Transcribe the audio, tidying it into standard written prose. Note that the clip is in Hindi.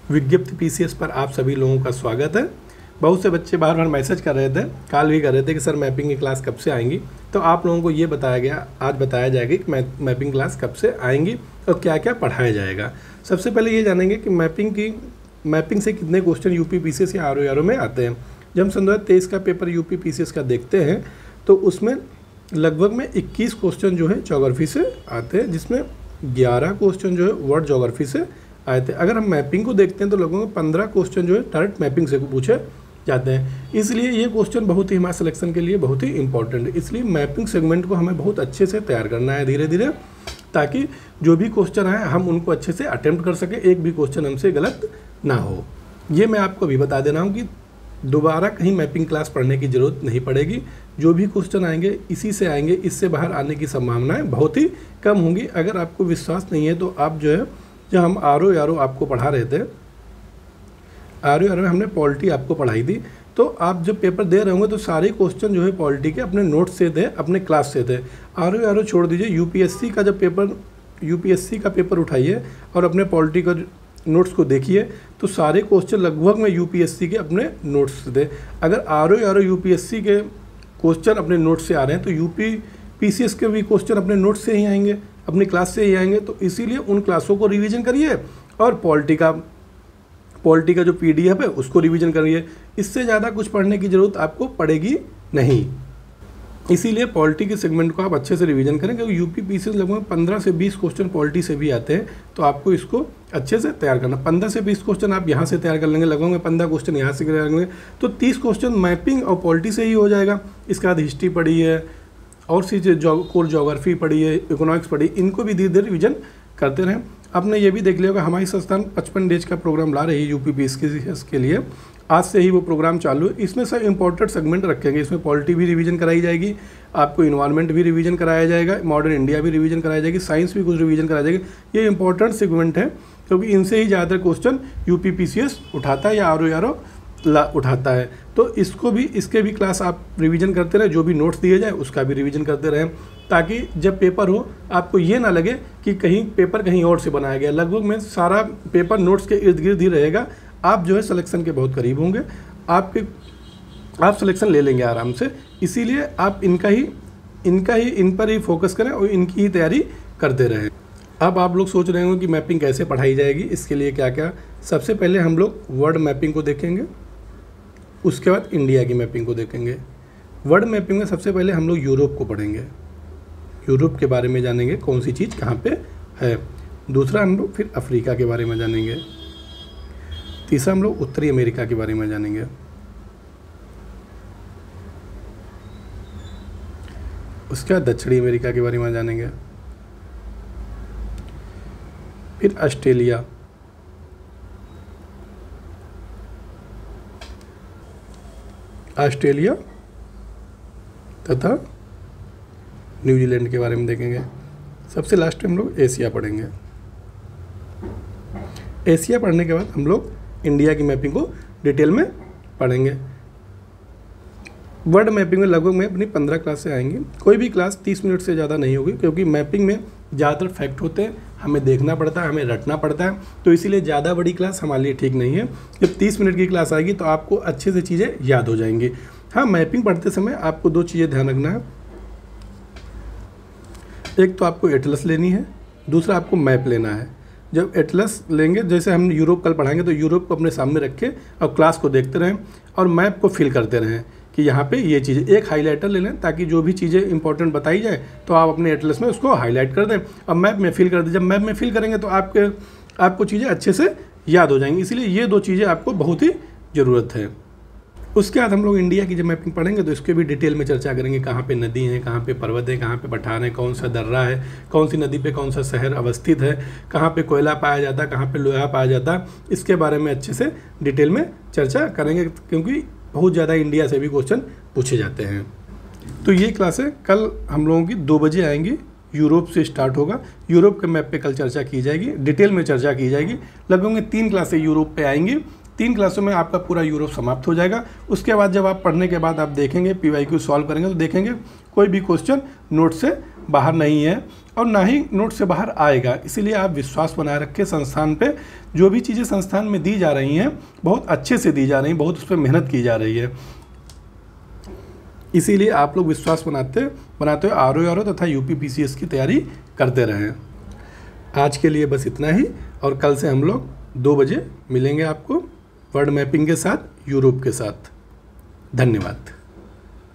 विज्ञप्ति पीसीएस पर आप सभी लोगों का स्वागत है। बहुत से बच्चे बार बार मैसेज कर रहे थे, कॉल भी कर रहे थे कि सर मैपिंग की क्लास कब से आएंगी। तो आप लोगों को ये बताया गया, आज बताया जाएगा कि मैपिंग क्लास कब से आएंगी और क्या क्या पढ़ाया जाएगा। सबसे पहले ये जानेंगे कि मैपिंग से कितने क्वेश्चन यूपी पीसीएस या आरओ में आते हैं। जब हम 2023 का पेपर यूपी पीसीएस का देखते हैं तो उसमें लगभग में 21 क्वेश्चन जो है ज्योग्राफी से आते हैं, जिसमें 11 क्वेश्चन जो है वर्ल्ड ज्योग्राफी से आए थे। अगर हम मैपिंग को देखते हैं तो लगभग 15 क्वेश्चन जो है डायरेक्ट मैपिंग से पूछे जाते हैं। इसलिए ये क्वेश्चन बहुत ही हमारे सिलेक्शन के लिए बहुत ही इंपॉर्टेंट है। इसलिए मैपिंग सेगमेंट को हमें बहुत अच्छे से तैयार करना है धीरे धीरे, ताकि जो भी क्वेश्चन आए हम उनको अच्छे से अटेम्प्ट कर सकें, एक भी क्वेश्चन हमसे गलत ना हो। ये मैं आपको भी बता दे रहा हूँ कि दोबारा कहीं मैपिंग क्लास पढ़ने की ज़रूरत नहीं पड़ेगी। जो भी क्वेश्चन आएंगे इसी से आएंगे, इससे बाहर आने की संभावनाएं बहुत ही कम होंगी। अगर आपको विश्वास नहीं है तो आप जो है, जब हम आरओ आपको पढ़ा रहे थे, आरओ में हमने पॉलिटी आपको पढ़ाई थी, तो आप जब पेपर दे रहे होंगे तो सारे क्वेश्चन जो है पॉलिटी के अपने नोट्स से थे, अपने क्लास से थे। आरओ छोड़ दीजिए, यूपीएससी का पेपर उठाइए और अपने पॉलिटी का नोट्स को देखिए तो सारे क्वेश्चन लगभग में यूपीएससी के अपने नोट्स से थे। अगर आरओ यूपीएससी के क्वेश्चन अपने नोट्स से आ रहे हैं तो यूपी पीसीएस के भी क्वेश्चन अपने नोट्स से ही आएंगे, अपनी क्लास से ही आएंगे। तो इसीलिए उन क्लासों को रिवीजन करिए और पॉलिटी का जो पीडीएफ है उसको रिवीजन करिए। इससे ज़्यादा कुछ पढ़ने की ज़रूरत आपको पड़ेगी नहीं। इसीलिए पॉलिटी के सेगमेंट को आप अच्छे से रिवीजन करें, क्योंकि यूपी पीसीएस लगभग 15 से 20 क्वेश्चन पॉलिटी से भी आते हैं। तो आपको इसको अच्छे से तैयार करना। 15 से 20 क्वेश्चन आप यहाँ से तैयार कर लेंगे, लगभग में 15 क्वेश्चन यहाँ से तैयार करेंगे तो 30 क्वेश्चन मैपिंग और पॉलिटी से ही हो जाएगा। इसके बाद हिस्ट्री पढ़ी है और सी कोर ज्योग्राफी पढ़ी है, इकोनॉमिक्स पढ़ी, इनको भी धीरे धीरे रिविजन करते रहें। आपने ये भी देख लिया होगा हमारी संस्थान 55 डेज का प्रोग्राम ला रही है यूपी पीसीएस के लिए। आज से ही वो प्रोग्राम चालू है। इसमें सब इंपॉर्टेंट सेगमेंट रखेंगे। इसमें पॉलिटी भी रिवीजन कराई जाएगी, आपको इन्वायरमेंट भी रिवीजन कराया जाएगा, मॉडर्न इंडिया भी रिवीजन कराई जाएगी, साइंस भी कुछ रिवीजन कराया जाएगा। ये इंपॉर्टेंट सेगमेंट है क्योंकि इनसे ही ज़्यादातर क्वेश्चन यूपी पीसीएस उठाता है या आरओ उठाता है। तो इसके भी क्लास आप रिवीजन करते रहें, जो भी नोट्स दिए जाए उसका भी रिवीजन करते रहें, ताकि जब पेपर हो आपको ये ना लगे कि पेपर कहीं और से बनाया गया। लगभग में सारा पेपर नोट्स के इर्द गिर्द ही रहेगा। आप जो है सिलेक्शन के बहुत करीब होंगे, आप सिलेक्शन ले लेंगे आराम से। इसीलिए आप इन पर ही फोकस करें और इनकी ही तैयारी करते रहें। अब आप लोग सोच रहे होंगे कि मैपिंग कैसे पढ़ाई जाएगी, इसके लिए क्या क्या। सबसे पहले हम लोग वर्ल्ड मैपिंग को देखेंगे, उसके बाद इंडिया की मैपिंग को देखेंगे। वर्ल्ड मैपिंग में सबसे पहले हम लोग यूरोप को पढ़ेंगे, यूरोप के बारे में जानेंगे कौन सी चीज़ कहाँ पे है। दूसरा हम लोग फिर अफ्रीका के बारे में जानेंगे। तीसरा हम लोग उत्तरी अमेरिका के बारे में जानेंगे। उसके बाद दक्षिणी अमेरिका के बारे में जानेंगे। फिर ऑस्ट्रेलिया तथा न्यूजीलैंड के बारे में देखेंगे। सबसे लास्ट में हम लोग एशिया पढ़ेंगे। एशिया पढ़ने के बाद हम लोग इंडिया की मैपिंग को डिटेल में पढ़ेंगे। वर्ल्ड मैपिंग में लगभग में अपनी 15 क्लासें आएंगी। कोई भी क्लास 30 मिनट से ज़्यादा नहीं होगी, क्योंकि मैपिंग में ज़्यादातर फैक्ट होते हैं, हमें देखना पड़ता है, हमें रटना पड़ता है। तो इसीलिए ज़्यादा बड़ी क्लास हमारे लिए ठीक नहीं है। जब 30 मिनट की क्लास आएगी तो आपको अच्छे से चीज़ें याद हो जाएंगी। हाँ, मैपिंग पढ़ते समय आपको 2 चीज़ें ध्यान रखना है। एक तो आपको एटलस लेनी है, दूसरा आपको मैप लेना है। जब एटलस लेंगे, जैसे हम यूरोप कल पढ़ाएंगे, तो यूरोप को अपने सामने रखें और क्लास को देखते रहें और मैप को फिल करते रहें कि यहाँ पे ये चीज़ें। एक हाइलाइटर ले लें ताकि जो भी चीज़ें इंपॉर्टेंट बताई जाए तो आप अपने एटलस में उसको हाईलाइट कर दें और मैप में फिल कर दें। जब मैप में फिल करेंगे तो आपको चीज़ें अच्छे से याद हो जाएंगी। इसलिए ये 2 चीज़ें आपको बहुत ही ज़रूरत है। उसके बाद हम लोग इंडिया की जब मैपिंग पढ़ेंगे तो इसके भी डिटेल में चर्चा करेंगे। कहाँ पे नदी है, कहाँ पे पर्वत है, कहाँ पे पठार है, कौन सा दर्रा है, कौन सी नदी पे कौन सा शहर अवस्थित है, कहाँ पे कोयला पाया जाता है, कहाँ पे लोहा पाया जाता है। इसके बारे में अच्छे से डिटेल में चर्चा करेंगे, क्योंकि बहुत ज़्यादा इंडिया से भी क्वेश्चन पूछे जाते हैं। तो ये क्लासें कल हम लोगों की 2 बजे आएंगी। यूरोप से स्टार्ट होगा। यूरोप के मैप पे कल चर्चा की जाएगी, डिटेल में चर्चा की जाएगी। लगभग में 3 क्लासें यूरोप पे आएंगी। 3 क्लासों में आपका पूरा यूरोप समाप्त हो जाएगा। उसके बाद जब आप पढ़ने के बाद आप देखेंगे, PYQ सॉल्व करेंगे तो देखेंगे कोई भी क्वेश्चन नोट से बाहर नहीं है और ना ही नोट से बाहर आएगा। इसीलिए आप विश्वास बनाए रखें संस्थान पे। जो भी चीज़ें संस्थान में दी जा रही हैं बहुत अच्छे से दी जा रही हैं, बहुत उस पर मेहनत की जा रही है। इसीलिए आप लोग विश्वास बनाते हुए आरओ तथा यूपीपीसीएस की तैयारी करते रहें। आज के लिए बस इतना ही, और कल से हम लोग 2 बजे मिलेंगे आपको वर्ल्ड मैपिंग के साथ, यूरोप के साथ। धन्यवाद।